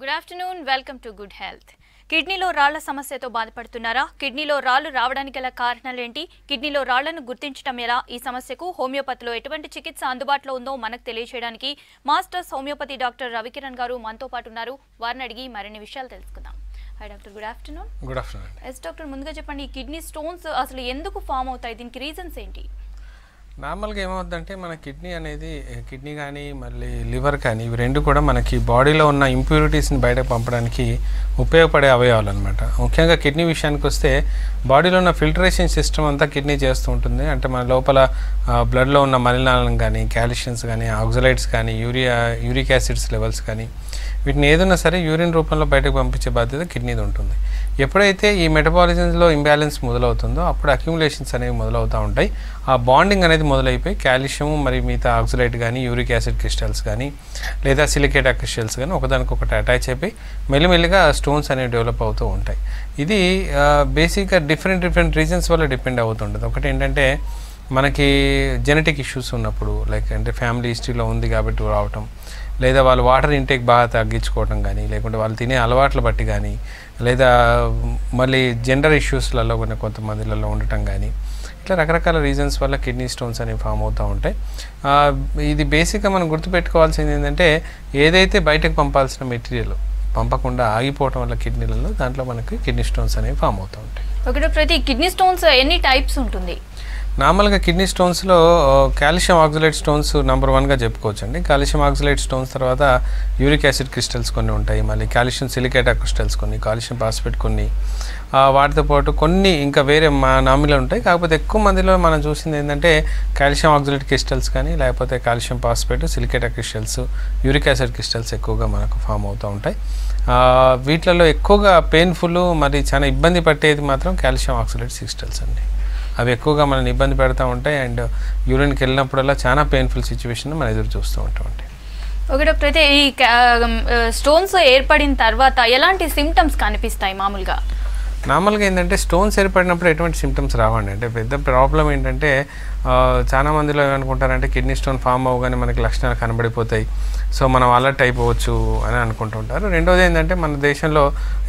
Good afternoon welcome to good health. కిడ్నీలో రాళ్ల సమస్యతో బాధపడుతున్నారా? కిడ్నీలో రాళ్లు రావడానికి గల కారణాలేంటి? కిడ్నీలో రాళ్లను గుర్తించడం ఎలా? ఈ సమస్యకు హోమియోపతిలో ఎటువంటి చికిత్స అందుబాటులో ఉందో మనకు తెలియజేయడానికి మాస్టర్స్ హోమియోపతి డాక్టర్ రవికిరణ్ గారు మనతో పాటు ఉన్నారు. వారిని అడిగి మరిన్ని విషయాలు తెలుసుకుందాం. Hi doctor, good afternoon. Good afternoon. Yes doctor, ముందుగా చెప్పండి, ఈ కిడ్నీ స్టోన్స్ అసలు ఎందుకు ఫామ్ అవుతాయి? దీనికి రీజన్స్ ఏంటి? నార్మల్గా ఏమవుతుందంటే మన కిడ్నీ కానీ మళ్ళీ లివర్ కానీ ఇవి రెండు కూడా మనకి బాడీలో ఉన్న ఇంప్యూరిటీస్ని బయటకు పంపడానికి ఉపయోగపడే అవయవాలు అనమాట. ముఖ్యంగా కిడ్నీ విషయానికి వస్తే బాడీలో ఉన్న ఫిల్టరేషన్ సిస్టమ్ అంతా కిడ్నీ చేస్తూ ఉంటుంది. అంటే మన లోపల బ్లడ్లో ఉన్న మలినాలను కానీ, క్యాల్షియమ్స్ కానీ, ఆక్సలైడ్స్ కానీ, యూరిక్ యాసిడ్స్ లెవెల్స్ కానీ వీటిని ఏదైనా సరే యూరిన్ రూపంలో బయటకు పంపించే బాధ్యత కిడ్నీది ఉంటుంది. ఎప్పుడైతే ఈ మెటబాలిజంలో ఇంబ్యాలెన్స్ మొదలవుతుందో అప్పుడు అక్యుములేషన్స్ అనేవి మొదలవుతూ ఉంటాయి. ఆ బాండింగ్ అనేది మొదలైపోయి కాల్షియం మరి మిగతా ఆక్సలైడ్ కానీ, యూరిక్ యాసిడ్ క్రిస్టల్స్ కానీ లేదా సిలికేటా క్రిస్టల్స్ కానీ ఒకదానికొకటి అటాచ్ అయిపోయి మెల్లిమెల్లిగా స్టోన్స్ అనేవి డెవలప్ అవుతూ ఉంటాయి. ఇది బేసిక్గా డిఫరెంట్ రీజన్స్ వల్ల డిపెండ్ అవుతుంటుంది. ఒకటి ఏంటంటే మనకి జెనెటిక్ ఇష్యూస్ ఉన్నప్పుడు, లైక్ అంటే ఫ్యామిలీ హిస్టరీలో ఉంది కాబట్టి రావటం, లేదా వాళ్ళు వాటర్ ఇంటేక్ బాగా తగ్గించుకోవటం కానీ, లేకుంటే వాళ్ళు తినే అలవాట్ల బట్టి కానీ, లేదా మళ్ళీ జెండర్ ఇష్యూస్లలో కొంతమందిలలో ఉండటం కానీ, ఇట్లా రకరకాల రీజన్స్ వల్ల కిడ్నీ స్టోన్స్ అనేవి ఫామ్ అవుతూ ఉంటాయి. ఇది బేసిక్గా మనం గుర్తుపెట్టుకోవాల్సింది ఏంటంటే ఏదైతే బయటకు పంపాల్సిన మెటీరియల్ పంపకుండా ఆగిపోవటం వల్ల కిడ్నీలలో దాంట్లో మనకి కిడ్నీ స్టోన్స్ అనేవి ఫామ్ అవుతూ ఉంటాయి. ఓకే, ప్రతి కిడ్నీ స్టోన్స్ ఎన్ని టైప్స్ ఉంటుంది? నార్మల్గా కిడ్నీ స్టోన్స్లో కాల్షియం ఆక్సలైడ్ స్టోన్స్ నెంబర్ 1గా చెప్పుకోవచ్చు అండి. కాల్షియం ఆక్సలైడ్ స్టోన్స్ తర్వాత యూరిక్ యాసిడ్ క్రిస్టల్స్ కొన్ని ఉంటాయి, మళ్ళీ కాల్షియం సిలికేటా క్రిస్టల్స్ కొన్ని, కాల్షియం ఫాస్ఫేట్ కొన్ని, వాటితో పాటు కొన్ని ఇంకా వేరే నామినల్ ఉంటాయి. కాకపోతే ఎక్కువ మందిలో మనం చూసింది ఏంటంటే కాల్షియం ఆక్సలైడ్ క్రిస్టల్స్ కానీ, లేకపోతే కాల్షియం ఫాస్ఫేట్, సిలికేటా క్రిస్టల్స్, యూరిక్ యాసిడ్ క్రిస్టల్స్ ఎక్కువగా మనకు ఫామ్ అవుతూ ఉంటాయి. వీటిలలో ఎక్కువగా పెయిన్ఫుల్ మరి చాలా ఇబ్బంది పట్టేది మాత్రం కాల్షియం ఆక్సలైడ్ క్రిస్టల్స్ అండి. అవి ఎక్కువగా మనల్ని ఇబ్బంది పెడతా ఉంటాయి అండ్ యూరిన్కి వెళ్ళినప్పుడల్లా చాలా పెయిన్ఫుల్ సిచ్యువేషన్ మనం ఎదురు చూస్తూ ఉంటామండి. ఓకే డాక్టర్, అయితే ఈ స్టోన్స్ ఏర్పడిన తర్వాత ఎలాంటి సిమ్టమ్స్ కనిపిస్తాయి మామూలుగా? నార్మల్గా ఏంటంటే స్టోన్స్ ఏర్పడినప్పుడు ఎటువంటి సిమ్టమ్స్ రావండి. అంటే పెద్ద ప్రాబ్లం ఏంటంటే చాలా మందిలో ఏమనుకుంటారంటే కిడ్నీ స్టోన్ ఫామ్ అవ్వగానే మనకి లక్షణాలు కనబడిపోతాయి, సో మనం అలర్ట్ అయిపోవచ్చు అని అనుకుంటుంటారు. రెండోది ఏంటంటే మన దేశంలో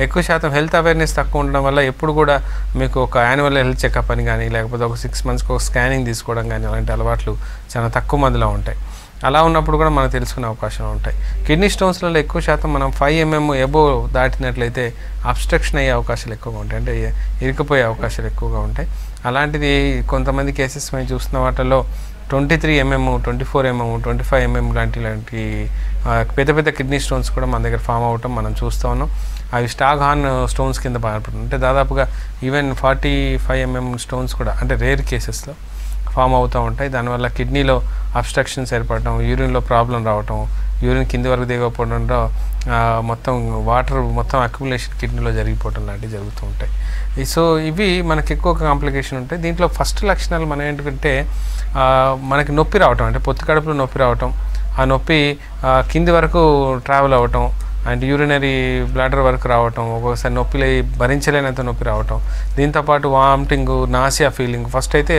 ఎక్కువ శాతం హెల్త్ అవేర్నెస్ తక్కువ ఉండడం వల్ల ఎప్పుడు కూడా మీకు ఒక యాన్యువల్ హెల్త్ చెకప్ అని కానీ, లేకపోతే ఒక 6 monthsకి ఒక స్కానింగ్ తీసుకోవడం కానీ అలాంటి అలవాట్లు చాలా తక్కువ మందిలో ఉంటాయి. అలా ఉన్నప్పుడు కూడా మనం తెలుసుకునే అవకాశం ఉంటాయి. కిడ్నీ స్టోన్స్లలో ఎక్కువ శాతం మనం 5 mm ఎబోవ్ దాటినట్లయితే అబ్స్ట్రక్షన్ అయ్యే అవకాశాలు ఎక్కువగా ఉంటాయి, అంటే ఇరుక్కుపోయే అవకాశాలు ఎక్కువగా ఉంటాయి. అలాంటిది కొంతమంది కేసెస్ మేము చూస్తున్న వాటిల్లో 23 mm, 24 mm, 25 mm లాంటి పెద్ద పెద్ద కిడ్నీ స్టోన్స్ కూడా మన దగ్గర ఫామ్ అవ్వటం మనం చూస్తూ ఉన్నాం. అవి స్టాగ్ హార్న్ స్టోన్స్ కింద బాధపడుతుంది. అంటే దాదాపుగా ఈవెన్ 45 mm స్టోన్స్ కూడా అంటే రేర్ కేసెస్లో ఫామ్ అవుతూ ఉంటాయి. దానివల్ల కిడ్నీలో అబ్స్ట్రక్షన్స్ ఏర్పడటం, యూరిన్లో ప్రాబ్లం రావటం, యూరిన్ కింది వరకు దిగకపోవడంలో మొత్తం వాటర్ మొత్తం అక్యుములేషన్ కిడ్నీలో జరిగిపోవడం లాంటివి జరుగుతూ ఉంటాయి. సో ఇవి మనకి ఎక్కువ కాంప్లికేషన్ ఉంటాయి. దీంట్లో ఫస్ట్ లక్షణాలు మనం ఏంటంటే మనకి నొప్పి రావటం, అంటే పొత్తి కడుపులో నొప్పి రావటం, ఆ నొప్పి కింది వరకు ట్రావెల్ అవ్వటం అండ్ యూరినరీ బ్లాడర్ వరకు రావటం, ఒక్కొక్కసారి నొప్పిలో భరించలేనంత నొప్పి రావటం, దీంతోపాటు వామిటింగ్, నాసియా ఫీలింగ్. ఫస్ట్ అయితే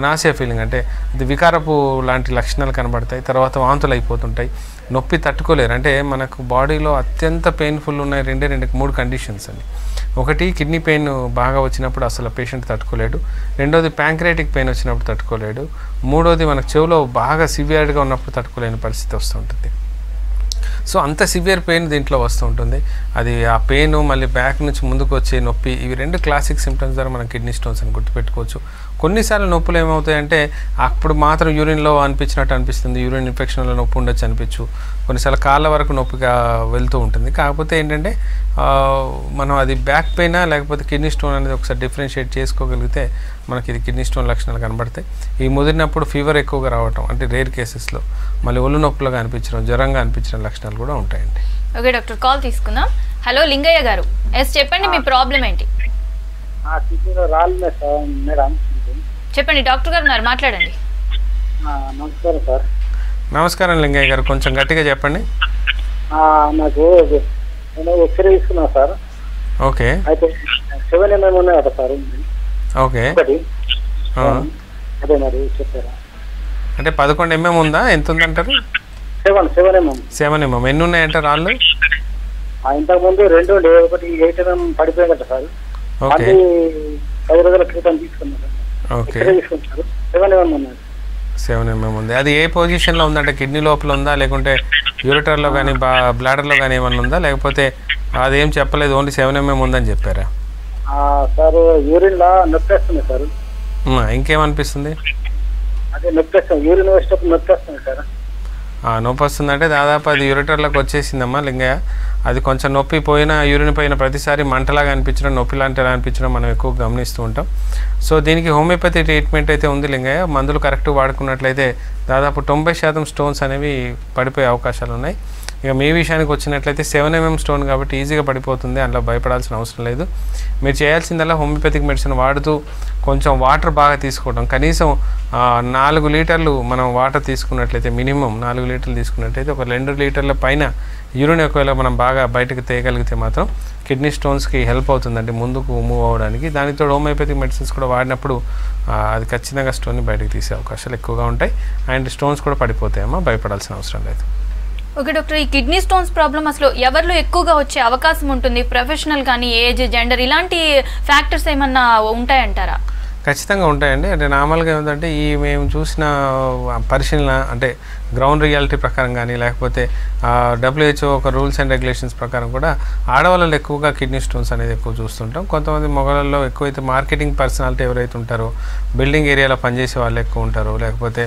నాసియా ఫీలింగ్ అంటే ఇది వికారపు లాంటి లక్షణాలు కనబడతాయి. తర్వాత వాంతులు అయిపోతుంటాయి, నొప్పి తట్టుకోలేరు. అంటే మనకు బాడీలో అత్యంత పెయిన్ఫుల్ ఉన్నాయి 3 కండిషన్స్ అండి. ఒకటి కిడ్నీ పెయిన్ బాగా వచ్చినప్పుడు అసలు పేషెంట్ తట్టుకోలేడు, రెండోది ప్యాంక్రియాటిక్ పెయిన్ వచ్చినప్పుడు తట్టుకోలేడు, మూడోది మనకు చెవులో బాగా సివియర్గా ఉన్నప్పుడు తట్టుకోలేని పరిస్థితి వస్తుంటుంది. సో అంత సివియర్ పెయిన్ దీంట్లో వస్తూ ఉంటుంది. అది ఆ పెయిన్ మళ్ళీ బ్యాక్ నుంచి ముందుకు వచ్చే నొప్పి, ఇవి 2 క్లాసిక్ సిమ్టమ్స్ ద్వారా మనం కిడ్నీ స్టోన్స్ అని గుర్తుపెట్టుకోవచ్చు. కొన్నిసార్లు నొప్పులు ఏమవుతాయంటే అప్పుడు మాత్రం యూరిన్లో అనిపించినట్టు అనిపిస్తుంది, యూరిన్ ఇన్ఫెక్షన్లో నొప్పి ఉండొచ్చు అనిపించు, కొన్నిసార్లు కాళ్ళ వరకు నొప్పిగా వెళ్తూ ఉంటుంది. కాకపోతే ఏంటంటే మనం అది బ్యాక్ పెయినా లేకపోతే కిడ్నీ స్టోన్ అనేది ఒకసారి డిఫరెన్షియేట్ చేసుకోగలిగితే మనకి ఇది కిడ్నీ స్టోన్ లక్షణాలు కనబడతాయి. ఈ ముదిరినప్పుడు ఫీవర్ ఎక్కువగా రావటం, అంటే రేర్ కేసెస్లో మళ్ళీ ఒళ్ళు నొప్పులుగా అనిపించడం, జ్వరంగా అనిపించడం లక్షణాలు కూడా ఉంటాయండి. ఓకే డాక్టర్, కాల్ తీసుకుందాం. హలో లింగయ్య గారు, చెప్పండి మీ ప్రాబ్లం ఏంటి? చెప్పండి, డాక్టర్ గారు ఉన్నారు, మాట్లాడండి. నమస్కారం సార్. నమస్కారం లింగయ్య గారు, కొంచెం గట్టిగా చెప్పండి. నాకు ఎక్స్రే తీసుకున్నా సార్. ఓకే. అయితే 7 mm ఉన్నాయి కదా సార్. ఓకే. అదే మరి చెప్పారా? అంటే 11 mm ఉందా? ఎంత ఉందంటారు? 7 mm. 7 mm. ఎన్ని ఉన్నాయంటారు రాళ్ళు? ఇంతకుముందు 2 ఉండే, ఒకటి 8 mm పడిపోయిందట సార్. ఓకే మళ్ళీ 10 రోజుల క్రితం తీసుకున్నాను సార్. ఓకే ఎక్కడ తీసుకుంటారు? 7 mm ఉన్నది. 7 mm ఉంది. అది ఏ పొజిషన్లో ఉందంటే కిడ్నీ లోపల ఉందా, లేకుంటే యూరిటర్లో కానీ బ్లాడర్లో కానీ ఏమన్నా ఉందా, లేకపోతే అదేం చెప్పలేదు, ఓన్లీ 7 mm ఉందని చెప్పారా? సార్ యూరిన్లా నొప్పి వస్తుంది సార్. ఇంకేమనిపిస్తుంది? అదే నొప్పి వస్తుంది, యూరిన్ వేసేటప్పుడు నొప్పి వస్తుంది సార్. నొప్పి వస్తుందంటే దాదాపు అది యూరిటర్లోకి వచ్చేసిందమ్మా లింగయ్య. అది కొంచెం నొప్పి పోయినా, యూరిన్ పోయిన ప్రతిసారి మంటలాగా అనిపించడం, నొప్పి లాంటిలా అనిపించడం మనం ఎక్కువ గమనిస్తూ ఉంటాం. సో దీనికి హోమియోపతి ట్రీట్మెంట్ అయితే ఉంది లింగయ్య. మందులు కరెక్ట్ వాడుకున్నట్లయితే దాదాపు 90% స్టోన్స్ అనేవి పడిపోయే అవకాశాలు ఉన్నాయి. ఇక మీ విషయానికి వచ్చినట్లయితే 7 mm స్టోన్ కాబట్టి ఈజీగా పడిపోతుంది, అందులో భయపడాల్సిన అవసరం లేదు. మీరు చేయాల్సిందల్లా హోమియోపతిక్ మెడిసిన్ వాడుతూ కొంచెం వాటర్ బాగా తీసుకోవడం, కనీసం 4 లీటర్లు మనం వాటర్ తీసుకున్నట్లయితే, మినిమం 4 లీటర్లు తీసుకున్నట్లయితే ఒక 2 లీటర్ల పైన యూరిన్ ఒకవేళ మనం బాగా బయటకు తీయగలిగితే మాత్రం కిడ్నీ స్టోన్స్కి హెల్ప్ అవుతుందండి ముందుకు మూవ్ అవ్వడానికి. దానితో హోమియోపతిక్ మెడిసిన్స్ కూడా వాడినప్పుడు అది ఖచ్చితంగా స్టోన్ని బయటకు తీసే అవకాశాలు ఎక్కువగా ఉంటాయి. అండ్ స్టోన్స్ కూడా పడిపోతాయమ్మా, భయపడాల్సిన అవసరం లేదు. ఓకే డాక్టర్, ఈ కిడ్నీ స్టోన్స్ ప్రాబ్లం అసలు ఎవరిలో ఎక్కువగా వచ్చే అవకాశం ఉంటుంది? ప్రొఫెషనల్ కానీ, ఏజ్, జెండర్ ఇలాంటి ఫ్యాక్టర్స్ ఏమన్నా ఉంటాయంటారా? ఖచ్చితంగా ఉంటాయండి. అంటే నార్మల్గా ఏంటంటే మేము చూసిన పరిశీలన అంటే గ్రౌండ్ రియాలిటీ ప్రకారం కానీ, లేకపోతే WHO ఒక రూల్స్ అండ్ రెగ్యులేషన్స్ ప్రకారం కూడా ఆడవాళ్ళలో ఎక్కువగా కిడ్నీ స్టోన్స్ అనేది ఎక్కువ చూస్తుంటాం. కొంతమంది మగవాళ్ళలో ఎక్కువైతే మార్కెటింగ్ పర్సనాలిటీ ఎవరైతే ఉంటారో, బిల్డింగ్ ఏరియాలో పనిచేసే వాళ్ళు ఎక్కువ ఉంటారు, లేకపోతే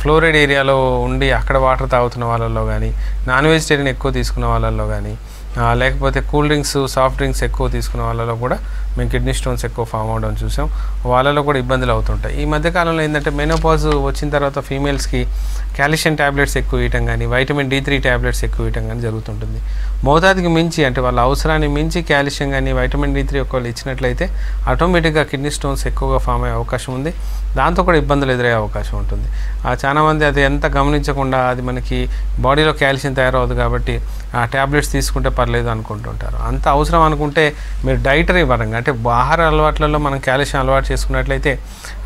ఫ్లోరైడ్ ఏరియాలో ఉండి అక్కడ వాటర్ తాగుతున్న వాళ్ళల్లో కానీ, నాన్ వెజిటేరియన్ ఎక్కువ తీసుకున్న వాళ్ళల్లో కానీ, లేకపోతే కూల్ డ్రింక్స్, సాఫ్ట్ డ్రింక్స్ ఎక్కువ తీసుకున్న వాళ్ళలో కూడా మేము కిడ్నీ స్టోన్స్ ఎక్కువ ఫామ్ అవడం చూసాం. వాళ్ళలో కూడా ఇబ్బందులు అవుతుంటాయి. ఈ మధ్యకాలంలో ఏంటంటే మెనోపాజ్ వచ్చిన తర్వాత ఫీమేల్స్కి కాల్షియం ట్యాబ్లెట్స్ ఎక్కువ ఇవ్వటం కానీ, వైటమిన్ D3 ట్యాబ్లెట్స్ ఎక్కువ ఇవ్వటం కానీ జరుగుతుంటుంది. మోతాదుకి మించి అంటే వాళ్ళ అవసరాన్ని మించి కాల్షియం కానీ, వైటమిన్ D3 ఒకవేళ ఇచ్చినట్లయితే ఆటోమేటిక్గా కిడ్నీ స్టోన్స్ ఎక్కువగా ఫామ్ అయ్యే అవకాశం ఉంది. దాంతో కూడా ఇబ్బందులు ఎదురయ్యే అవకాశం ఉంటుంది. చాలామంది అది ఎంత గమనించకుండా అది మనకి బాడీలో కాల్షియం తయారవుతుంది కాబట్టి ఆ ట్యాబ్లెట్స్ తీసుకుంటే పర్లేదు అనుకుంటుంటారు. అంత అవసరం అనుకుంటే మీరు డైటరీ పరంగా అంటే ఆహార అలవాట్లలో మనం కాల్షియం అలవాటు చేసుకున్నట్లయితే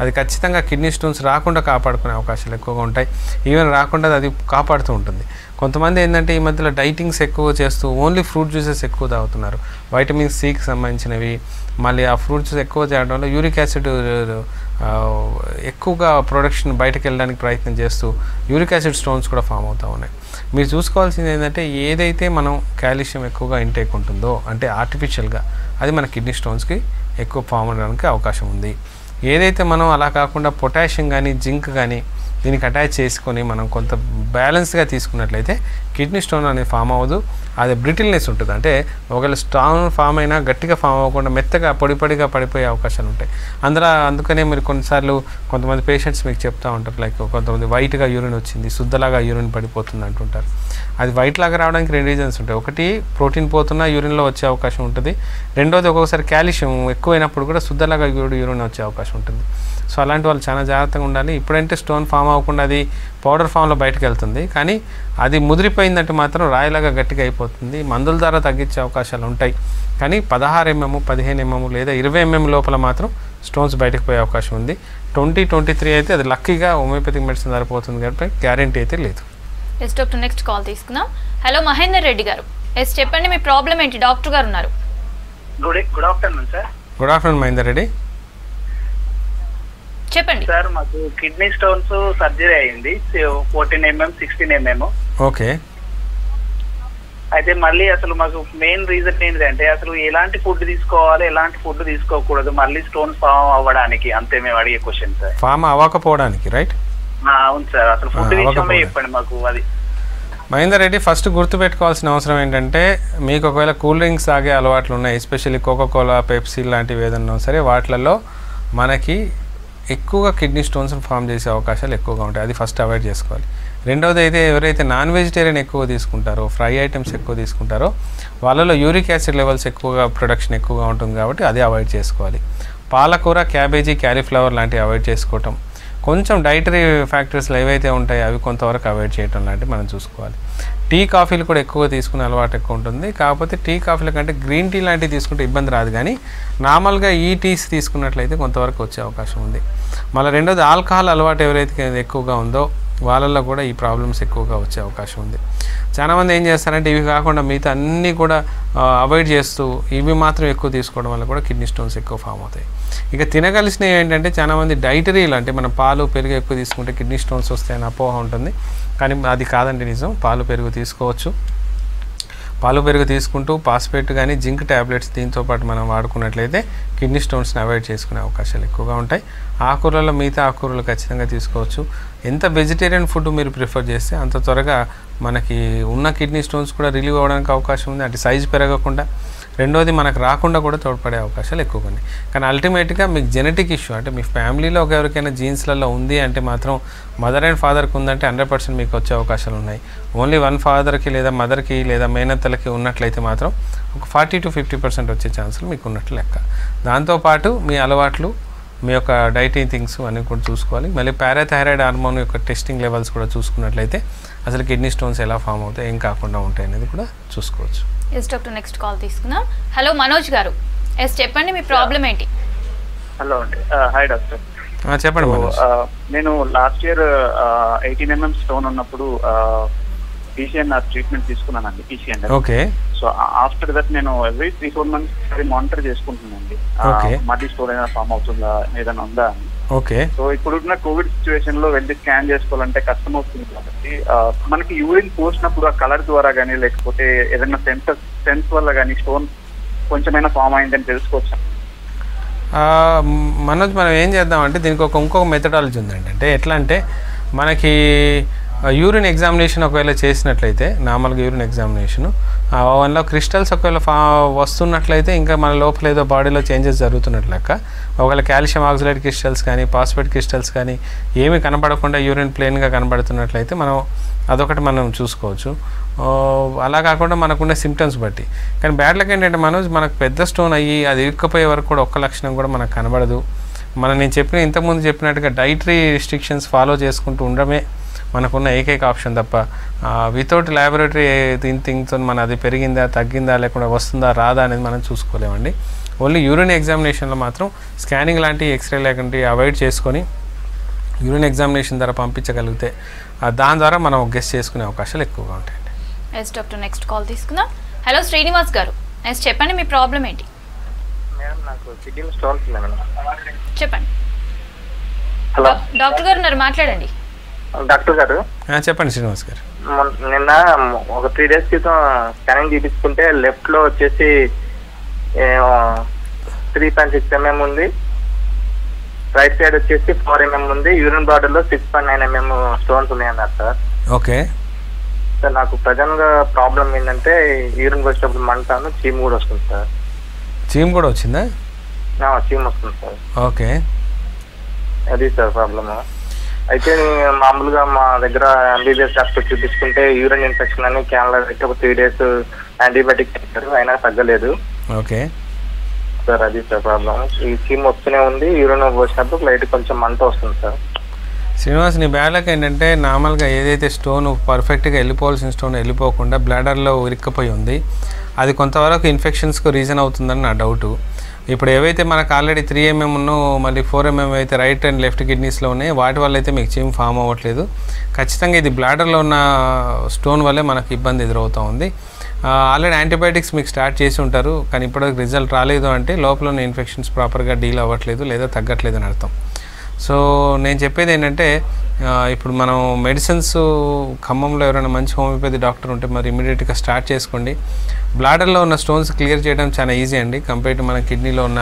అది ఖచ్చితంగా కిడ్నీ స్టోన్స్ రాకుండా కాపాడుకునే అవకాశాలు ఎక్కువగా ఉంటాయి. ఈవెన్ రాకుండా అది కాపాడుతూ ఉంటుంది. కొంతమంది ఏంటంటే ఈ మధ్యలో డైటింగ్స్ ఎక్కువ చేస్తూ ఓన్లీ ఫ్రూట్ జ్యూసెస్ ఎక్కువ తాగుతున్నారు. వైటమిన్ సికి సంబంధించినవి, మళ్ళీ ఆ ఫ్రూట్ జ్యూస్ ఎక్కువ చేయడం వల్ల యూరిక్ యాసిడ్ ఎక్కువగా ప్రొడక్షన్ బయటకు వెళ్ళడానికి ప్రయత్నం చేస్తూ యూరిక్ యాసిడ్ స్టోన్స్ కూడా ఫామ్ అవుతూ ఉన్నాయి. మీరు చూసుకోవాల్సింది ఏంటంటే ఏదైతే మనం కాల్షియం ఎక్కువగా ఇంటేక్ ఉంటుందో అంటే ఆర్టిఫిషియల్గా అది మన కిడ్నీ స్టోన్స్కి ఎక్కువ ఫామ్ అవడానికి అవకాశం ఉంది. ఏదైతే మనం అలా కాకుండా పొటాషియం కానీ, జింక్ కానీ దీనికి అటాచ్ చేసుకొని మనం కొంత బ్యాలెన్స్గా తీసుకున్నట్లయితే కిడ్నీ స్టోన్ అనేది ఫామ్ అవ్వదు. అది బ్రిటిల్నెస్ ఉంటుంది. అంటే ఒకవేళ స్టోన్ ఫామ్ అయినా గట్టిగా ఫామ్ అవ్వకుండా మెత్తగా పొడిగా పడిపోయే అవకాశాలు ఉంటాయి. అందుకనే మీరు కొన్నిసార్లు కొంతమంది పేషెంట్స్ మీకు చెప్తూ ఉంటారు, లైక్ కొంతమంది వైట్గా యూరిన్ వచ్చింది, శుద్ధలాగా యూరిన్ పడిపోతుంది అంటుంటారు. అది వైట్ లాగా రావడానికి 2 రీజన్స్ ఉంటాయి. ఒకటి ప్రోటీన్ పోతున్నా యూరిన్లో వచ్చే అవకాశం ఉంటుంది. రెండోది ఒక్కొక్కసారి కాల్షియం ఎక్కువైనప్పుడు కూడా శుద్ధలాగా యూరిన్ వచ్చే అవకాశం ఉంటుంది. సో అలాంటి వాళ్ళు చాలా జాగ్రత్తగా ఉండాలి. ఇప్పుడంటే స్టోన్ ఫామ్ అవ్వకుండా అది పౌడర్ ఫామ్లో బయటకు వెళ్తుంది, కానీ అది ముదిరిపోయిందంటే మాత్రం రాయిలాగా గట్టిగా అయిపోతుంది. మందుల ద్వారా తగ్గించే అవకాశాలు ఉంటాయి, కానీ 16 mm, 15 mm లేదా 20 mm లోపల మాత్రం స్టోన్స్ బయటకు పోయే అవకాశం ఉంది. 20-23 అయితే అది లక్కీగా హోమియోపతిక్ మెడిసిన్ సరిపోతుంది కాబట్టి గ్యారెంటీ అయితే లేదు. ఎస్ డాక్టర్, నెక్స్ట్ కాల్ తీసుకుందాం. హలో మహేందర్ రెడ్డి గారు, ఎస్ చెప్పండి, మీ ప్రాబ్లం ఏంటి? డాక్టర్ గారు ఉన్నారు. Good afternoon sir. Good afternoon Mahender Reddy, చెప్పండి సార్. మాకు కిడ్నీ స్టోన్స్ సర్జరీ అయింది, 14 mm, 16 mm. ఓకే. అయితే మళ్ళీ అసలు మాకు మెయిన్ రీజన్ ఏంటంటే అసలు ఎలాంటి ఫుడ్ తీసుకోవాలి, ఎలాంటి ఫుడ్ తీసుకోకూడదు మళ్ళీ స్టోన్స్ ఫామ్ అవ్వడానికి, అంతే మేము అడిగే క్వశ్చన్ సార్. ఫామ్ అవ్వకపోవడానికి, రైట్? అవును సార్. అసలు ఫుడ్ విషయమే చెప్పండి మాకు. అది మహేందర్ రెడ్డి, ఫస్ట్ గుర్తుపెట్టుకోవాల్సిన అవసరం ఏంటంటే మీకు ఒకవేళ కూల్ డ్రింక్స్ తాగే అలవాట్లు ఉన్నాయి, ఎస్పెషల్లీ కోకోకోలా, పెప్సీ లాంటివి ఏదన్నా సరే వాటిలలో మనకి ఎక్కువగా కిడ్నీ స్టోన్స్ ఫామ్ చేసే అవకాశాలు ఎక్కువగా ఉంటాయి. అది ఫస్ట్ అవాయిడ్ చేసుకోవాలి. రెండవది అయితే ఎవరైతే నాన్ వెజిటేరియన్ ఎక్కువ తీసుకుంటారో, ఫ్రై ఐటమ్స్ ఎక్కువ తీసుకుంటారో వాళ్ళలో యూరిక్ యాసిడ్ లెవెల్స్ ఎక్కువగా ప్రొడక్షన్ ఎక్కువగా ఉంటుంది కాబట్టి అది అవాయిడ్ చేసుకోవాలి. పాలకూర, క్యాబేజీ, క్యాలీఫ్లవర్ లాంటివి అవాయిడ్ చేసుకోవటం, కొంచెం డైటరీ ఫ్యాక్టర్స్ ఏవైతే ఉంటాయో అవి కొంతవరకు అవాయిడ్ చేయటం లాంటివి మనం చూసుకోవాలి. టీ, కాఫీలు కూడా ఎక్కువ తీసుకునే అలవాటు ఎక్కువ ఉంటుంది. కాకపోతే టీ, కాఫీల కంటే గ్రీన్ టీ లాంటివి తీసుకుంటే ఇబ్బంది రాదు, కానీ నార్మల్గా ఈ టీస్ తీసుకున్నట్లయితే కొంతవరకు వచ్చే అవకాశం ఉంది. మళ్ళీ రెండోది ఆల్కహాల్ అలవాటు ఎవరైతే ఎక్కువగా ఉందో, వాళ్ళల్లో కూడా ఈ ప్రాబ్లమ్స్ ఎక్కువగా వచ్చే అవకాశం ఉంది. చాలామంది ఏం చేస్తారంటే ఇవి కాకుండా మిగతా అన్నీ కూడా అవాయిడ్ చేస్తూ ఇవి మాత్రం ఎక్కువ తీసుకోవడం వల్ల కూడా కిడ్నీ స్టోన్స్ ఎక్కువ ఫామ్ అవుతాయి. ఇక తినగలిసినవి ఏంటంటే చాలామంది డైటరీలు అంటే మనం పాలు పెరుగు ఎక్కువ తీసుకుంటే కిడ్నీ స్టోన్స్ వస్తాయని అపోహ ఉంటుంది. కానీ అది కాదండి నిజం. పాలు పెరుగు తీసుకోవచ్చు. పాలు పెరుగు తీసుకుంటూ పాస్పేట్ కానీ జింక్ ట్యాబ్లెట్స్ దీంతో పాటు మనం వాడుకున్నట్లయితే కిడ్నీ స్టోన్స్ని అవాయిడ్ చేసుకునే అవకాశాలు ఎక్కువగా ఉంటాయి. ఆకుకూరలలో మిగతా ఆకుకూరలు ఖచ్చితంగా తీసుకోవచ్చు. ఎంత వెజిటేరియన్ ఫుడ్ మీరు ప్రిఫర్ చేస్తే అంత త్వరగా మనకి ఉన్న కిడ్నీ స్టోన్స్ కూడా రిలీవ్ అవ్వడానికి అవకాశం ఉంది. అంటే సైజు పెరగకుండా, రెండోది మనకు రాకుండా కూడా తోడ్పడే అవకాశాలు ఎక్కువగా ఉన్నాయి. కానీ అల్టిమేట్గా మీకు జెనెటిక్ ఇష్యూ అంటే మీ ఫ్యామిలీలో ఎవరికైనా జీన్స్లలో ఉంది అంటే మాత్రం మదర్ అండ్ ఫాదర్కి ఉందంటే 100% మీకు వచ్చే అవకాశాలు ఉన్నాయి. ఓన్లీ వన్ ఫాదర్కి లేదా మదర్కి లేదా మేనత్తలకి ఉన్నట్లయితే మాత్రం ఒక 40 to 50% వచ్చే ఛాన్సులు మీకు ఉన్నట్లు లెక్క. దాంతోపాటు మీ అలవాట్లు, మీ యొక్క డైటింగ్ థింగ్స్ అన్నీ కూడా చూసుకోవాలి. మళ్ళీ పారాథైరాయిడ్ హార్మోన్ యొక్క టెస్టింగ్ లెవెల్స్ కూడా చూసుకున్నట్లయితే అసలు కిడ్నీ స్టోన్స్ ఎలా ఫామ్ అవుతాయి, ఏం కాకుండా ఉంటాయి అనేది కూడా చూసుకోవచ్చు. ఎస్ డాక్టర్, నెక్స్ట్ కాల్ తీసుకుందాం. హలో మనోజ్ గారు, ఎస్ చెప్పండి మీ ప్రాబ్లం ఏంటి? హలో అండి. Hi doctor. చెప్పండి. నేను లాస్ట్ ఇయర్ 18 mm స్టోన్ ఉన్నప్పుడు PCNR ట్రీట్మెంట్ తీసుకున్నానండి. PCNR. Okay. So after that నేను ఎవ్రీ 3-4 months మానిటర్ చేసుకుంటున్నానండి. మళ్ళీ స్టోన్ ఏదైనా ఫామ్ అవుతుందా, ఏదైనా ఉందా అని. ఓకే. సో ఇప్పుడున్న కోవిడ్ సిచ్యువేషన్ లో వెళ్ళి స్కాన్ చేసుకోవాలంటే కష్టం అవుతుంది కాబట్టి మనకి యూరిన్ పోసినప్పుడు ఆ కలర్ ద్వారా కానీ లేకపోతే ఏదైనా సెన్స్ వల్ల కానీ స్టోన్ కొంచెమైనా ఫామ్ అయిందని తెలుసుకోవచ్చు. మనోజ్, మనం ఏం చేద్దామంటే దీనికి ఇంకొక మెథడాలజీ ఉందండి. అంటే ఎట్లా అంటే మనకి యూరిన్ ఎగ్జామినేషన్ ఒకవేళ చేసినట్లయితే, నార్మల్గా యూరిన్ ఎగ్జామినేషను వన్లో క్రిస్టల్స్ ఒకవేళ వస్తున్నట్లయితే ఇంకా మన లోపల ఏదో బాడీలో చేంజెస్ జరుగుతున్నట్లు లెక్క. ఒకవేళ కాల్షియం ఆక్సిలేట్ క్రిస్టల్స్ కానీ పాస్పేట్ క్రిస్టల్స్ కానీ ఏమీ కనబడకుండా యూరిన్ ప్లెయిన్గా కనబడుతున్నట్లయితే అదొకటి మనం చూసుకోవచ్చు. అలా కాకుండా మనకున్న సిమ్టమ్స్ బట్టి. కానీ బ్యాడ్ లక్ ఏంటంటే మనకు పెద్ద స్టోన్ అయ్యి అది ఇరుక్కపోయే వరకు కూడా ఒక్క లక్షణం కూడా మనకు కనబడదు. నేను ఇంతకుముందు చెప్పినట్టుగా డైటరీ రిస్ట్రిక్షన్స్ ఫాలో చేసుకుంటూ ఉండడమే మనకున్న ఏకైక ఆప్షన్ తప్ప వితౌట్ ల్యాబొరేటరీ థింగ్తో అది పెరిగిందా, తగ్గిందా, లేకుండా వస్తుందా, రాదా అనేది మనం చూసుకోలేమండి. ఓన్లీ యూరిన్ ఎగ్జామినేషన్లో మాత్రం స్కానింగ్ లాంటి ఎక్స్రే లాంటివి అవాయిడ్ చేసుకొని యూరిన్ ఎగ్జామినేషన్ ద్వారా పంపించగలిగితే దాని ద్వారా మనం గెస్ చేసుకునే అవకాశాలు ఎక్కువగా ఉంటాయండి. ఎస్ డాక్టర్, నెక్స్ట్ కాల్ తీసుకుందాం. హలో శ్రీనివాస్ గారు, ఎస్ చెప్పండి మీ ప్రాబ్లం ఏంటి? మేడం నాకు కిడ్నీలో స్టోన్స్ ఉంది మేడం. చెప్పండి. హలో డాక్టర్ గారు ఉన్నారు, మాట్లాడండి. డాక్టర్ గారు చెప్పండి శ్రీనివాస్ గారు. నిన్న ఒక 3 days క్రితం స్కానింగ్ తీపించుకుంటే లెఫ్ట్ లో వచ్చేసి 3.6 mm ఉంది, రైట్ సైడ్ వచ్చేసి 4 mm ఉంది, యూరిన్ బార్డర్ లో 6.9 mm స్టోన్స్ ఉన్నాయన్నారు సార్. ఓకే సార్, నాకు ప్రజెంట్ గా ప్రాబ్లం ఏంటంటే యూరిన్ వచ్చేటప్పుడు మంటాను, చీమ్ కూడా వస్తుంది సార్. చీమ్ కూడా వచ్చిందా? చీమ్ వస్తుంది సార్. ఓకే, అది సార్ ప్రాబ్లమ్. అయితే మామూలుగా మా దగ్గర MBBS డాక్టర్ చూపించుకుంటే యూరిన్ ఇన్ఫెక్షన్ అని క్యాన్లో పెట్టి ఒక 3 days యాంటీబయాటిక్ ఇచ్చారు, అయినా తగ్గలేదు. ఓకే సార్, అది సార్ ప్రాబ్లం. ఈ చీమ్ వస్తూనే ఉంది, యూరిన్ పోసినప్పుడు లైట్ కొంచెం మంట వస్తుంది సార్. శ్రీనివాస్, నీ బ్యాడ్లకు ఏంటంటే నార్మల్గా ఏదైతే స్టోన్ పర్ఫెక్ట్గా వెళ్ళిపోవాల్సిన స్టోన్ వెళ్ళిపోకుండా బ్లాడర్లో ఇరుక్కపోయి ఉంది, అది కొంతవరకు ఇన్ఫెక్షన్స్కు రీజన్ అవుతుందని నా డౌటు. ఇప్పుడు ఏవైతే మనకు ఆల్రెడీ 3 mm మళ్ళీ 4 mm అయితే రైట్ అండ్ లెఫ్ట్ కిడ్నీస్లో ఉన్నాయి, వాటి వల్ల అయితే మీకు చీమ్ ఫామ్ అవ్వట్లేదు. ఖచ్చితంగా ఇది బ్లాడర్లో ఉన్న స్టోన్ వల్లే మనకు ఇబ్బంది ఎదురవుతూ ఉంది. ఆల్రెడీ యాంటీబయాటిక్స్ మీకు స్టార్ట్ చేసి ఉంటారు, కానీ ఇప్పటివరకు రిజల్ట్ రాలేదు అంటే లోపల ఉన్న ఇన్ఫెక్షన్స్ ప్రాపర్గా డీల్ అవ్వట్లేదు లేదా తగ్గట్లేదు అని అర్థం. సో నేను చెప్పేది ఏంటంటే ఇప్పుడు మనం మెడిసిన్స్ ఖమ్మంలో ఎవరైనా మంచి హోమియోపతి డాక్టర్ ఉంటే మరి ఇమీడియట్గా స్టార్ట్ చేసుకోండి. బ్లాడర్లో ఉన్న స్టోన్స్ క్లియర్ చేయడం చాలా ఈజీ అండి, కంపేర్ టు మన కిడ్నీలో ఉన్న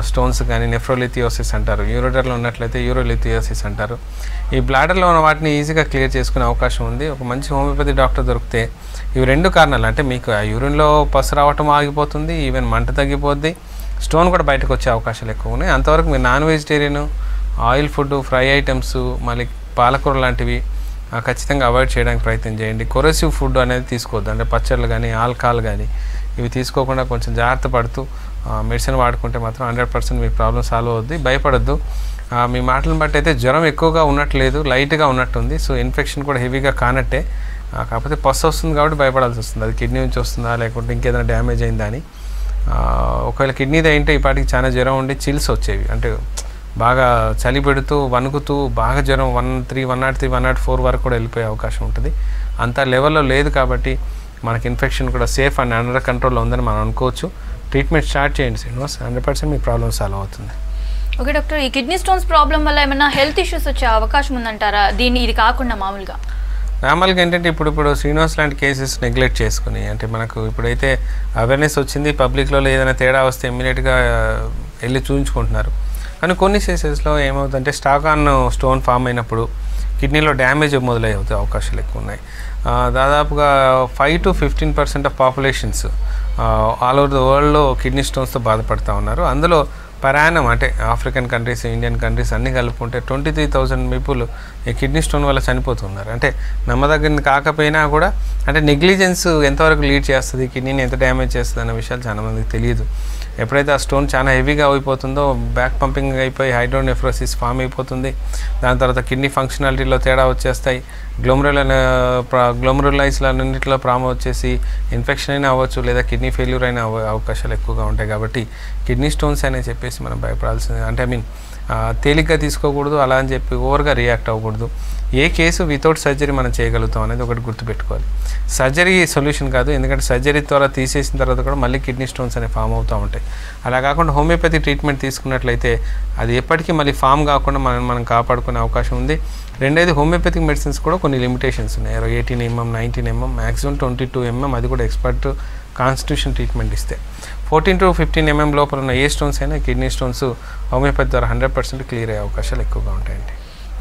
స్టోన్స్ కానీ నెఫ్రోలిథియోసిస్ అంటారు, యూరోటర్లో ఉన్నట్లయితే యూరోలిథియోసిస్ అంటారు. ఈ బ్లాడర్లో ఉన్న వాటిని ఈజీగా క్లియర్ చేసుకునే అవకాశం ఉంది. ఒక మంచి హోమియోపతి డాక్టర్ దొరికితే ఇవి 2 కారణాలు, అంటే మీకు ఆ యూరిన్లో పసు రావటం ఆగిపోతుంది, ఈవెన్ మంట తగ్గిపోద్ది, స్టోన్ కూడా బయటకు వచ్చే అవకాశాలు ఎక్కువ ఉన్నాయి. అంతవరకు మీరు non vegetarian, oil food, fry items, మళ్ళీ పాలకూర లాంటివి ఖచ్చితంగా అవాయిడ్ చేయడానికి ప్రయత్నం చేయండి. కొరసివ్ ఫుడ్ అనేది తీసుకోవద్దు, అంటే పచ్చళ్ళు కానీ ఆల్కహాల్ కానీ ఇవి తీసుకోకుండా కొంచెం జాగ్రత్త పడుతూ మెడిసిన్ వాడుకుంటే మాత్రం 100% మీ ప్రాబ్లం సాల్వ్ అవుద్ది. భయపడద్దు. మీ మాటలను బట్టి అయితే జ్వరం ఎక్కువగా ఉన్నట్లేదు, లైట్గా ఉన్నట్టుంది. సో ఇన్ఫెక్షన్ కూడా హెవీగా కానట్టే, కాకపోతే పస్సు వస్తుంది కాబట్టి భయపడాల్సి వస్తుంది. అది కిడ్నీ నుంచి వస్తుందా లేకుంటే ఇంకేదైనా డ్యామేజ్ అయిందా అని. ఒకవేళ కిడ్నీది అయింటే ఈ పాటికి చాలా జ్వరం ఉండి చిల్స్ వచ్చేవి, అంటే బాగా చలి పెడుతూ వణుకుతూ బాగా జ్వరం 103, 103, 104 వరకు కూడా వెళ్ళిపోయే అవకాశం ఉంటుంది. అంత లెవెల్లో లేదు కాబట్టి మనకి ఇన్ఫెక్షన్ కూడా సేఫ్ అండ్ అండర్ కంట్రోల్లో ఉందని మనం అనుకోవచ్చు. ట్రీట్మెంట్ స్టార్ట్ చేయండి శ్రీనివాస్, 100% మీ ప్రాబ్లమ్ సాల్వ్ అవుతుంది. ఓకే డాక్టర్, ఈ కిడ్నీ స్టోన్స్ ప్రాబ్లం వల్ల ఏమైనా హెల్త్ ఇష్యూస్ వచ్చే అవకాశం ఉందంటారా ఇది కాకుండా మామూలుగా ఏంటంటే ఇప్పుడు శ్రీనివాస్ లాంటి కేసెస్ నెగ్లెక్ట్ చేసుకుని, అంటే మనకు ఇప్పుడైతే అవేర్నెస్ వచ్చింది, పబ్లిక్లో ఏదైనా తేడా వస్తే ఇమ్మీడియట్గా వెళ్ళి చూపించుకుంటున్నారు. కానీ కొన్ని కేసెస్లో ఏమవుతుందంటే స్టోన్ ఫామ్ అయినప్పుడు కిడ్నీలో డ్యామేజ్ మొదలయ్యే అవకాశాలు ఎక్కువ ఉన్నాయి. దాదాపుగా 5 to 15% of populations all over the వరల్డ్లో కిడ్నీ స్టోన్స్తో బాధపడుతూ ఉన్నారు. అందులో పరాణం అంటే ఆఫ్రికన్ కంట్రీస్, ఇండియన్ కంట్రీస్ అన్నీ కలుపుకుంటే 23,000 పీపుల్ ఈ కిడ్నీ స్టోన్ వల్ల చనిపోతున్నారు. అంటే నమ్మదగినది కాకపోయినా కూడా అంటే నెగ్లిజెన్స్ ఎంతవరకు లీడ్ చేస్తుంది, కిడ్నీని ఎంత డ్యామేజ్ చేస్తుంది అన్న విషయాలు చాలామందికి తెలియదు. ఎప్పుడైతే ఆ స్టోన్ చాలా హెవీగా అయిపోతుందో బ్యాక్ పంపింగ్ అయిపోయి హైడ్రోనెఫ్రోసిస్ ఫామ్ అయిపోతుంది. దాని తర్వాత కిడ్నీ ఫంక్షనాలిటీలో తేడా వచ్చేస్తాయి. గ్లోమరులైస్లన్నింటిలో ప్రాబ్లం వచ్చేసి ఇన్ఫెక్షన్ అయినా అవ్వచ్చు, లేదా కిడ్నీ ఫెయిల్యూర్ అయినా అవకాశాలు ఎక్కువగా ఉంటాయి. కాబట్టి కిడ్నీ స్టోన్స్ అనే చెప్పేసి మనం భయపడాల్సింది, అంటే తేలిగ్గా తీసుకోకూడదు, అలా అని చెప్పి ఓవర్గా రియాక్ట్ అవ్వకూడదు. ఏ కేసు వితౌట్ సర్జరీ మనం చేయగలుగుతాం అనేది ఒకటి గుర్తుపెట్టుకోవాలి. సర్జరీ సొల్యూషన్ కాదు, ఎందుకంటే సర్జరీ ద్వారా తీసేసిన తర్వాత కూడా మళ్ళీ కిడ్నీ స్టోన్స్ అనేవి ఫామ్ అవుతూ ఉంటాయి. అలా కాకుండా హోమియోపతి ట్రీట్మెంట్ తీసుకున్నట్లయితే అది ఎప్పటికీ మళ్ళీ ఫామ్ కాకుండా మనం కాపాడుకునే అవకాశం ఉంది. రెండోది హోమియోపతిక్ మెడిసిన్స్ కూడా కొన్ని లిమిటేషన్స్ ఉన్నాయి. 18 mm, 19 mm, మ్యాక్సిమం 22 mm, అది కూడా ఎక్స్పర్ట్ కాన్స్టిట్యూషన్ ట్రీట్మెంట్ ఇస్తే 14 to 15 mm లోపల ఉన్న ఏ స్టోన్స్ అయినా కిడ్నీ స్టోన్స్ హోమియోపతి ద్వారా 100% క్లియర్ అయ్యే అవకాశాలు ఎక్కువగా ఉంటాయండి.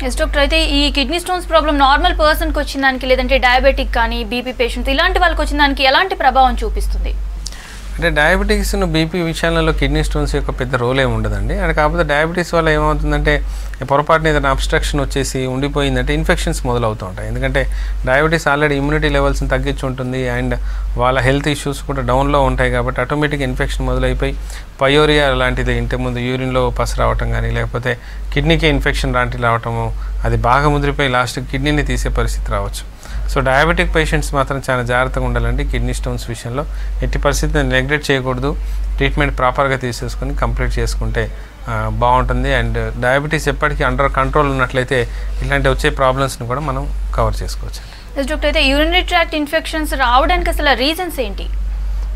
ఎస్ డాక్టర్, అయితే ఈ కిడ్నీ స్టోన్స్ ప్రాబ్లం నార్మల్ పర్సన్కి వచ్చిన దానికి, లేదంటే డయాబెటిక్ కానీ బీపీ పేషెంట్స్ ఇలాంటి వాళ్ళకి వచ్చిన దానికి ఎలాంటి ప్రభావం చూపిస్తుంది? అంటే డయాబెటీస్ బీపీ విషయాలలో కిడ్నీ స్టోన్స్ యొక్క పెద్ద రోల్ ఏమి ఉండదండి. అది కాకపోతే డయాబెటీస్ వల్ల ఏమవుతుందంటే పొరపాటున ఏదైనా అబ్స్ట్రక్షన్ వచ్చేసి ఉండిపోయిందంటే ఇన్ఫెక్షన్స్ మొదలవుతూ ఉంటాయి. ఎందుకంటే డయాబెటీస్ ఆల్రెడీ ఇమ్యూనిటీ లెవెల్స్ని తగ్గించి ఉంటుంది అండ్ వాళ్ళ హెల్త్ ఇష్యూస్ కూడా డౌన్లో ఉంటాయి. కాబట్టి ఆటోమేటిక్ ఇన్ఫెక్షన్ మొదలైపోయి పయోరియా లాంటిది, ఇంతకుముందు యూరిన్లో పసు రావటం కానీ, లేకపోతే కిడ్నీకి ఇన్ఫెక్షన్ లాంటివి రావటము, అది బాగా ముదిరిపోయి లాస్ట్కి కిడ్నీని తీసే పరిస్థితి రావచ్చు. సో డయాబెటిక్ పేషెంట్స్ మాత్రం చాలా జాగ్రత్తగా ఉండాలండి. కిడ్నీ స్టోన్స్ విషయంలో ఎట్టి పరిస్థితిని నెగ్లెక్ట్ చేయకూడదు. ట్రీట్మెంట్ ప్రాపర్గా తీసేసుకొని కంప్లీట్ చేసుకుంటే బాగుంటుంది. అండ్ డయాబెటీస్ ఎప్పటికీ అండర్ కంట్రోల్ ఉన్నట్లయితే ఇలాంటి వచ్చే ప్రాబ్లమ్స్ని కూడా మనం కవర్ చేసుకోవచ్చు. డాక్టర్, అయితే యూరినరీ ట్రాక్ట్ ఇన్ఫెక్షన్స్ రావడానికి అసలు రీజన్స్ ఏంటి?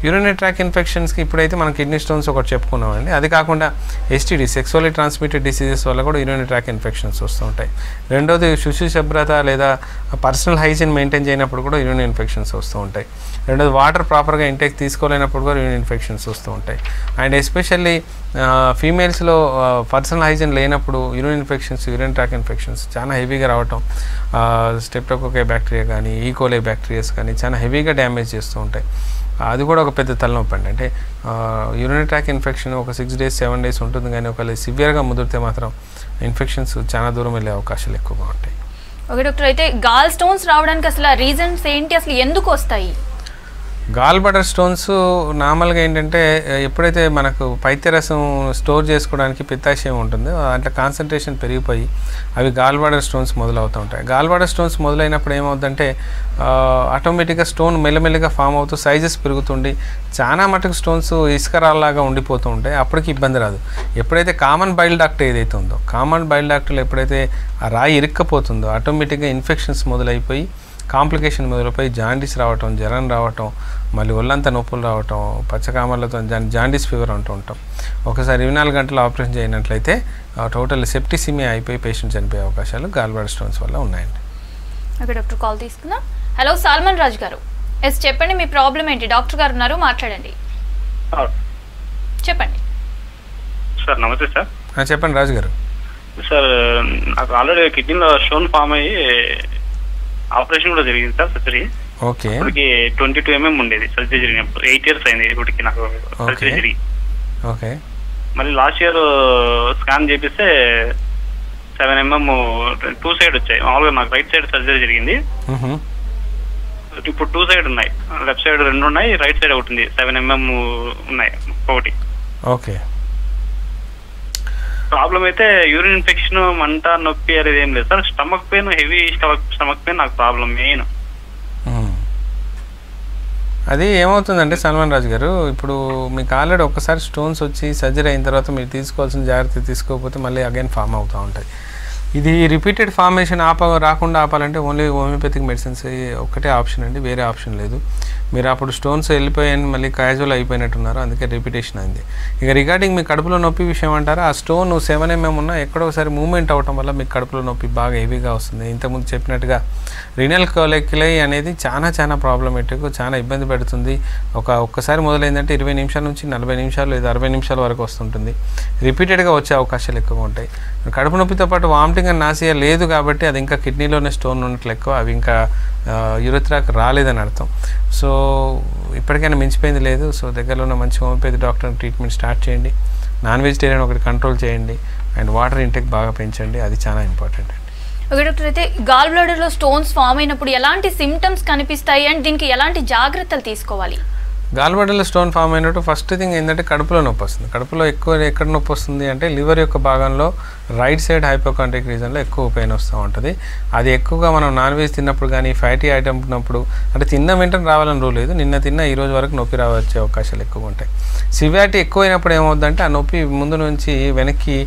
యూరినరీ ట్రాక్ ఇన్ఫెక్షన్స్కి ఇప్పుడైతే మనం కిడ్నీ స్టోన్స్ ఒకటి చెప్పుకున్నామండి. అది కాకుండా STD, సెక్సువల్లీ ట్రాన్స్మిటెడ్ డిసీజెస్ వల్ల కూడా యూరినరీ ట్రాక్ ఇన్ఫెక్షన్స్ వస్తూ ఉంటాయి. రెండోది శుభ్రత లేదా పర్సనల్ హైజీన్ మెయింటైన్ చేయనప్పుడు కూడా యూరినరీ ఇన్ఫెక్షన్స్ వస్తూ ఉంటాయి. రెండోది వాటర్ ప్రాపర్గా ఇంటేక్ తీసుకోలేనప్పుడు కూడా యూరినరీ ఇన్ఫెక్షన్స్ వస్తూ ఉంటాయి. అండ్ ఎస్పెషల్లీ ఫీమేల్స్లో పర్సనల్ హైజీన్ లేనప్పుడు urinary infections, urinary tract infections చాలా హెవీగా రావటం, స్టెప్టోకోకై బ్యాక్టీరియా కానీ, ఈకోలై బ్యాక్టీరియాస్ కానీ చాలా హెవీగా డ్యామేజ్ చేస్తూ ఉంటాయి. అది కూడా ఒక పెద్ద తలనొప్పి అండి. అంటే యూరినరీ ట్రాక్ ఇన్ఫెక్షన్ ఒక 6 days 7 days ఉంటుంది, కానీ ఒకవేళ సివియర్గా ముదిరితే మాత్రం ఇన్ఫెక్షన్స్ చాలా దూరం వెళ్ళే అవకాశాలు ఎక్కువగా ఉంటాయి. ఓకే డాక్టర్, అయితే గాల్ స్టోన్స్ రావడానికి అసలు రీజన్స్ ఏంటి, అసలు ఎందుకు వస్తాయి? గాల్ బ్లాడర్ స్టోన్స్ నార్మల్గా ఏంటంటే ఎప్పుడైతే మనకు పైత్యరసం స్టోర్ చేసుకోవడానికి పిత్తాశయం ఉంటుందో అట్లా కాన్సన్ట్రేషన్ పెరిగిపోయి అవి గాల్ బ్లాడర్ స్టోన్స్ మొదలవుతూ ఉంటాయి. గాల్ బ్లాడర్ స్టోన్స్ మొదలైనప్పుడు ఏమవుతుందంటే ఆటోమేటిక్గా స్టోన్ మెల్లమెల్లగా ఫామ్ అవుతూ సైజెస్ పెరుగుతుండి చాలా మటుకు స్టోన్స్ ఇసుకరాల్లాగా ఉండిపోతూ ఉంటాయి. అప్పటికి ఇబ్బంది రాదు. ఎప్పుడైతే కామన్ బైల్ డాక్ట్ ఏదైతే ఉందో, కామన్ బైల్ డాక్టర్లో ఎప్పుడైతే ఆ రాయి ఇరుక్కపోతుందో ఆటోమేటిక్గా ఇన్ఫెక్షన్స్ మొదలైపోయి కాంప్లికేషన్ మొదలైపోయి జాండీస్ రావటం, జ్వరం రావటం, మళ్ళీ ఒళ్ళంతా నొప్పులు రావటం, పచ్చకామర్లతో జాండీస్ ఫీవర్ అంటూ ఉంటాం. ఒకసారి 24 గంటలు ఆపరేషన్ చేయనట్లయితే టోటల్ సెప్టిసిమియా అయిపోయి పేషెంట్ చనిపోయే అవకాశాలు గాల్ బ్లాడర్ స్టోన్స్ వల్ల ఉన్నాయండి. ఓకే డాక్టర్, కాల్ తీసుకుందాం. హలో సల్మాన్ రాజ్ గారు. ఎస్ చెప్పండి, మీ ప్రాబ్లం ఏంటి? డాక్టర్ గారు ఉన్నారు, మాట్లాడండి. చెప్పండి సార్. నమస్తే సార్. చెప్పండి రాజు గారు. సార్, నాకు ఆల్రెడీ కిడ్నీలో స్టోన్ ఫామ్ అయ్యి ఆపరేషన్ కూడా జరిగింది సార్, సర్జరీ. ఓకే. ఇప్పటికి 22 mm ఉండేది సర్జరీ జరిగినప్పుడు. 8 years అయింది ఇప్పటికి నాకు సర్జరీ జరిగి. ఓకే. మళ్ళీ లాస్ట్ ఇయర్ స్కాన్ చేపిస్తే 7 mm 2 side వచ్చాయి. మామూలుగా నాకు రైట్ సైడ్ సర్జరీ జరిగింది. ఇప్పుడు 2 side ఉన్నాయి. లెఫ్ట్ సైడ్ 2 ఉన్నాయి, రైట్ సైడ్ ఒకటి ఉంది. 7 mm ఉన్నాయి ఒకటి. ఓకే. ప్రాబ్లం అయితే యూరిన్ ఇన్ఫెక్షన్, మంట, నొప్పి అనేది ఏం లేదు sir. Stomach pain, heavy stomach pain నాకు ప్రాబ్లం మెయిన్. అది ఏమవుతుందంటే సల్మాన్ రాజు గారు, ఇప్పుడు మీకు ఆల్రెడీ ఒక్కసారి స్టోన్స్ వచ్చి సర్జరీ అయిన తర్వాత మీరు తీసుకోవాల్సిన జాగ్రత్త తీసుకోకపోతే మళ్ళీ అగైన్ ఫామ్ అవుతూ ఉంటాయి. ఇది రిపీటెడ్ ఫార్మేషన్ రాకుండా ఆపాలంటే ఓన్లీ హోమియోపతిక్ మెడిసిన్స్ ఒక్కటే ఆప్షన్ అండి, వేరే ఆప్షన్ లేదు. మీరు అప్పుడు స్టోన్స్ వెళ్ళిపోయాయని మళ్ళీ క్యాజువల్ అయిపోయినట్టున్నారు, అందుకే రిపిటేషన్ అయింది. ఇక రిగార్డింగ్ మీ కడుపులో నొప్పి విషయం అంటారా, ఆ స్టోన్ 7 mm ఉన్నా ఎక్కడో ఒకసారి మూవ్మెంట్ అవ్వటం వల్ల మీకు కడుపులో నొప్పి బాగా హెవీగా వస్తుంది. ఇంతకుముందు చెప్పినట్టుగా రీనల్ కోలెక్యులై అనేది చాలా ప్రాబ్లమేటిక్, చాలా ఇబ్బంది పెడుతుంది. ఒక్కసారి మొదలైందంటే 20 నిమిషాల నుంచి 40 నిమిషాలు లేదా 60 నిమిషాల వరకు వస్తుంటుంది. రిపీటెడ్గా వచ్చే అవకాశాలు ఎక్కువగా ఉంటాయి. కడుపు నొప్పితో పాటు వామిటింగ్ అండ్ నాసియా లేదు కాబట్టి అది ఇంకా కిడ్నీలోనే స్టోన్ ఉన్నట్లు ఎక్కువ, అవి ఇంకా యూరిథ్రాకి రాలేదని అర్థం. సో ఇప్పటికైనా మించిపోయింది లేదు. సో దగ్గరలో ఉన్న మంచి హోమియోపతి డాక్టర్ ట్రీట్మెంట్ స్టార్ట్ చేయండి. నాన్ వెజిటేరియన్ ఒకటి కంట్రోల్ చేయండి అండ్ వాటర్ ఇంటేక్ బాగా పెంచండి, అది చాలా ఇంపార్టెంట్ అండి. ఓకే డాక్టర్, అయితే గాల్ బ్లాడర్లో స్టోన్స్ ఫామ్ అయినప్పుడు ఎలాంటి సిమ్టమ్స్ కనిపిస్తాయి అండ్ దీనికి ఎలాంటి జాగ్రత్తలు తీసుకోవాలి? గాల్ బ్లాడర్లో స్టోన్ ఫామ్ అయినట్టు ఫస్ట్ థింగ్ ఏంటంటే కడుపులో నొప్పి వస్తుంది. కడుపులో ఎక్కువ ఎక్కడ నొప్పి వస్తుంది అంటే లివర్ యొక్క భాగంలో రైట్ సైడ్ హైపోకాండ్రిక్ రీజన్లో ఎక్కువ పెయిన్ వస్తూ ఉంటుంది. అది ఎక్కువగా మనం నాన్ వెజ్ తిన్నప్పుడు కానీ ఫ్యాటీ ఐటమ్ తిన్నప్పుడు, అంటే తిన్న వెంటనే రావాలని రూల్ లేదు, నిన్న తిన్న ఈ రోజు వరకు నొప్పి వచ్చే అవకాశాలు ఎక్కువ ఉంటాయి. సివియారిటీ ఎక్కువైనప్పుడు ఏమవుతుందంటే ఆ నొప్పి ముందు నుంచి వెనక్కి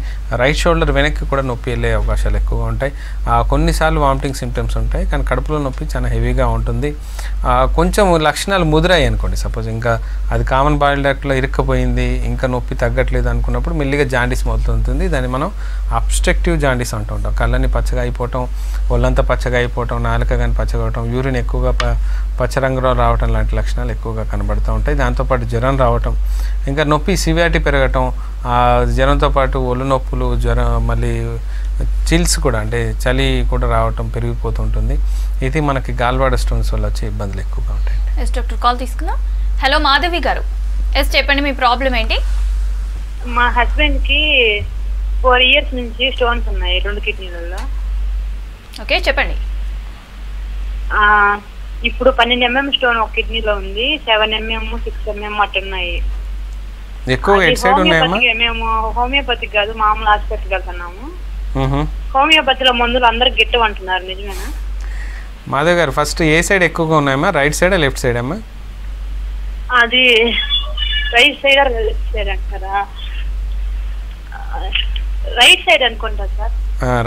రైట్ షోల్డర్ వెనక్కి కూడా నొప్పి వెళ్ళే అవకాశాలు ఎక్కువగా ఉంటాయి. కొన్నిసార్లు వామిటింగ్ సిమ్టమ్స్ ఉంటాయి, కానీ కడుపులో నొప్పి చాలా హెవీగా ఉంటుంది. కొంచెం లక్షణాలు ముదిరాయి అనుకోండి, సపోజ్ ఇంకా అది కామన్ బాయిల్ డాక్టర్లో ఇరుక్కపోయింది, ఇంకా నొప్పి తగ్గట్లేదు అనుకున్నప్పుడు మెల్లిగా జాండీస్ మొదలవుతుంది. దాన్ని మనం అబ్స్ట్రక్టివ్ జాండీస్ అంటూ ఉంటాం. కళ్ళని పచ్చగా అయిపోవటం, ఒళ్ళంతా పచ్చగా అయిపోవటం, నాలుక కానీ పచ్చగా అవటం, యూరిన్ ఎక్కువగా పచ్చ రంగులో రావటం లాంటి లక్షణాలు ఎక్కువగా కనబడుతూ ఉంటాయి. దాంతోపాటు జ్వరం రావటం, ఇంకా నొప్పి సివియారిటీ పెరగటం, జ్వరంతో పాటు ఒళ్ళు నొప్పులు, జ్వరం, మళ్ళీ చిల్స్ కూడా అంటే చలి కూడా రావటం పెరిగిపోతుంటుంది. ఇది మనకి గాల్ బ్లాడర్ స్టోన్స్ వల్ల వచ్చే ఇబ్బందులు ఎక్కువగా ఉంటాయి. ఎస్ డాక్టర్, కాల్ తీసుకుందాం. హలో మాధవి గారు, ఎస్ చెప్పండి, మీ ప్రాబ్లం ఏంటి? మా హస్బెండ్కి 4 years నుంచి స్టోన్స్ ఉన్నాయి 2 కిడ్నీలలో. ఓకే చెప్పండి. ఇప్పుడు 12 mm స్టోన్ ఒక కిడ్నీలో ఉంది, 7 mm 6 mm అటు ఉన్నాయి. మేము హోమియోపతిక్ కాదు, మామూలు హాస్పిటల్కి వెళ్తున్నాము. హోమియోపతిలో మందులు అందరికి గిట్టమంటున్నారు, నిజమేనా? మాధవ్ గారు, ఫస్ట్ ఏ సైడ్ ఎక్కువగా ఉన్నాయమ్మా, రైట్ సైడ్ లెఫ్ట్ సైడ్ అమ్మా? అది రైట్ సైడ్ లెఫ్ట్ సైడ్ అంటారా? రైట్ సైడ్ అనుకుంటా సార్.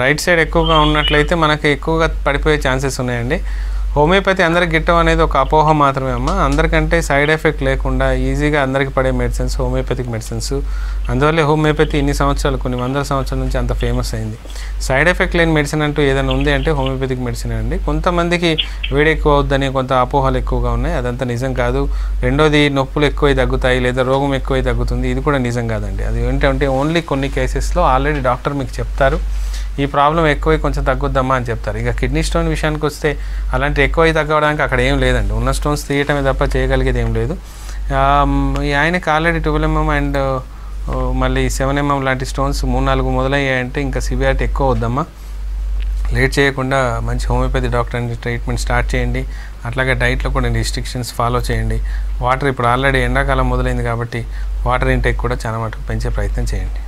రైట్ సైడ్ ఎక్కువగా ఉన్నట్లయితే మనకి ఎక్కువగా పడిపోయే ఛాన్సెస్ ఉన్నాయండి. హోమియోపతి అందరికి గిట్టం అనేది ఒక అపోహ మాత్రమే అమ్మ. అందరికంటే సైడ్ ఎఫెక్ట్ లేకుండా ఈజీగా అందరికి పడే మెడిసిన్స్ హోమియోపతిక్ మెడిసిన్స్. అందువల్లే హోమియోపతి ఇన్ని సంవత్సరాలు, కొన్ని వందల సంవత్సరాల నుంచి అంత ఫేమస్ అయింది. సైడ్ ఎఫెక్ట్ లేని మెడిసిన్ అంటూ ఏదైనా ఉంది అంటే హోమియోపతిక్ మెడిసిన్ అండి. కొంతమందికి వేడి ఎక్కువ అవుద్దని కొంత అపోహలు ఎక్కువగా ఉన్నాయి, అదంతా నిజం కాదు. రెండోది నొప్పులు ఎక్కువై తగ్గుతాయి లేదా రోగం ఎక్కువై తగ్గుతుంది, ఇది కూడా నిజం కాదండి. అది ఏంటంటే ఓన్లీ కొన్ని కేసెస్లో ఆల్రెడీ డాక్టర్ మీకు చెప్తారు ఈ ప్రాబ్లం ఎక్కువై కొంచెం తగ్గుద్దమ్మా అని చెప్తారు. ఇక కిడ్నీ స్టోన్ విషయానికి వస్తే అలాంటి ఎక్కువై తగ్గడానికి అక్కడ ఏం లేదండి, ఉన్న స్టోన్స్ తీయటమే తప్ప చేయగలిగేది ఏం లేదు. ఆయనకి ఆల్రెడీ 12 mm అండ్ మళ్ళీ 7 mm లాంటి స్టోన్స్ 3-4 మొదలయ్యాయంటే ఇంకా సివియారిటీ ఎక్కువ వద్దమ్మా. లేట్ చేయకుండా మంచి హోమియోపతి డాక్టర్ అని ట్రీట్మెంట్ స్టార్ట్ చేయండి. అట్లాగే డైట్లో కూడా రిస్ట్రిక్షన్స్ ఫాలో చేయండి. వాటర్ ఇప్పుడు ఆల్రెడీ ఎండాకాలం మొదలైంది కాబట్టి వాటర్ ఇంటేక్ కూడా చాలా మటుకు పెంచే ప్రయత్నం చేయండి.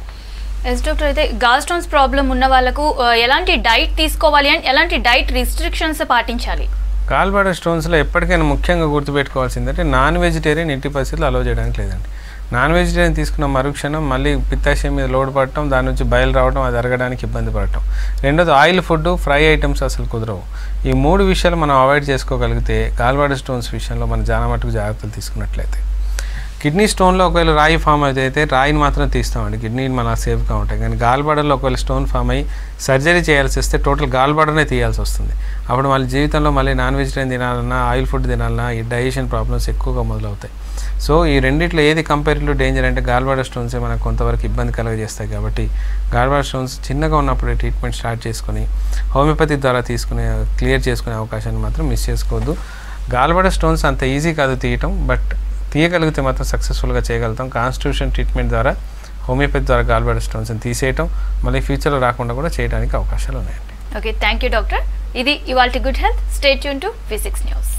ఎస్ డాక్టర్, అయితే గాల్ స్టోన్స్ ప్రాబ్లం ఉన్న వాళ్ళకు ఎలాంటి డైట్ తీసుకోవాలి అండ్ ఎలాంటి డైట్ రిస్ట్రిక్షన్స్ పాటించాలి? గాల్ బ్లాడర్ స్టోన్స్లో ఎప్పటికైనా ముఖ్యంగా గుర్తుపెట్టుకోవాల్సిందంటే నాన్ వెజిటేరియన్ ఎట్టి పరిస్థితుల్లో అలో చేయడానికి లేదండి. నాన్ వెజిటేరియన్ తీసుకున్న మరుక్షణం మళ్ళీ పిత్తాశయం మీద లోడ్ పడటం, దాని నుంచి బయలు రావడం, అది అరగడానికి ఇబ్బంది పడటం. రెండోది ఆయిల్ ఫుడ్, ఫ్రై ఐటమ్స్ అసలు కుదరవు. ఈ 3 విషయాలు మనం అవాయిడ్ చేసుకోగలిగితే గాల్ బ్లాడర్ స్టోన్స్ విషయంలో మనం చాలా మటుకు జాగ్రత్తలు తీసుకున్నట్లయితే. కిడ్నీ స్టోన్లో ఒకవేళ రాయి ఫామ్ అయితే రాయిని మాత్రం తీస్తామండి, కిడ్నీని మన సేఫ్గా ఉంటాయి. కానీ గాల్ బ్లాడర్లో ఒకవేళ స్టోన్ ఫామ్ అయ్యి సర్జరీ చేయాల్సి వస్తే టోటల్ గాల్ బ్లాడర్నే తీయాల్సి వస్తుంది. అప్పుడు మళ్ళీ జీవితంలో మళ్ళీ నాన్ వెజిటేరియన్ తినాలన్నా, ఆయిల్ ఫుడ్ తినాలన్నా ఈ డైజెషన్ ప్రాబ్లమ్స్ ఎక్కువగా మొదలవుతాయి. సో ఈ రెండిట్లో ఏది కంపేరిటివ్ డేంజర్ అంటే గాల్ బ్లాడర్ స్టోన్సే మనకు కొంతవరకు ఇబ్బంది కలగజేస్తాయి. కాబట్టి గాల్ బ్లాడర్ స్టోన్స్ చిన్నగా ఉన్నప్పుడే ట్రీట్మెంట్ స్టార్ట్ చేసుకుని హోమియోపతి ద్వారా క్లియర్ చేసుకునే అవకాశాన్ని మాత్రం మిస్ చేసుకోవద్దు. గాల్ బ్లాడర్ స్టోన్స్ అంత ఈజీ కాదు తీయటం, బట్ తీయగలిగితే మాత్రం సక్సెస్ఫుల్గా చేయగలుగుతాం. కాన్స్టిట్యూషన్ ట్రీట్మెంట్ ద్వారా హోమియోపతి ద్వారా గాల్ బ్లాడర్ స్టోన్స్ని తీసేయటం, మళ్ళీ ఫ్యూచర్లో రాకుండా కూడా చేయడానికి అవకాశాలు ఉన్నాయండి. Okay, thank you doctor. ఇది ఇవాల్టి good health. Stay tune to V6 news.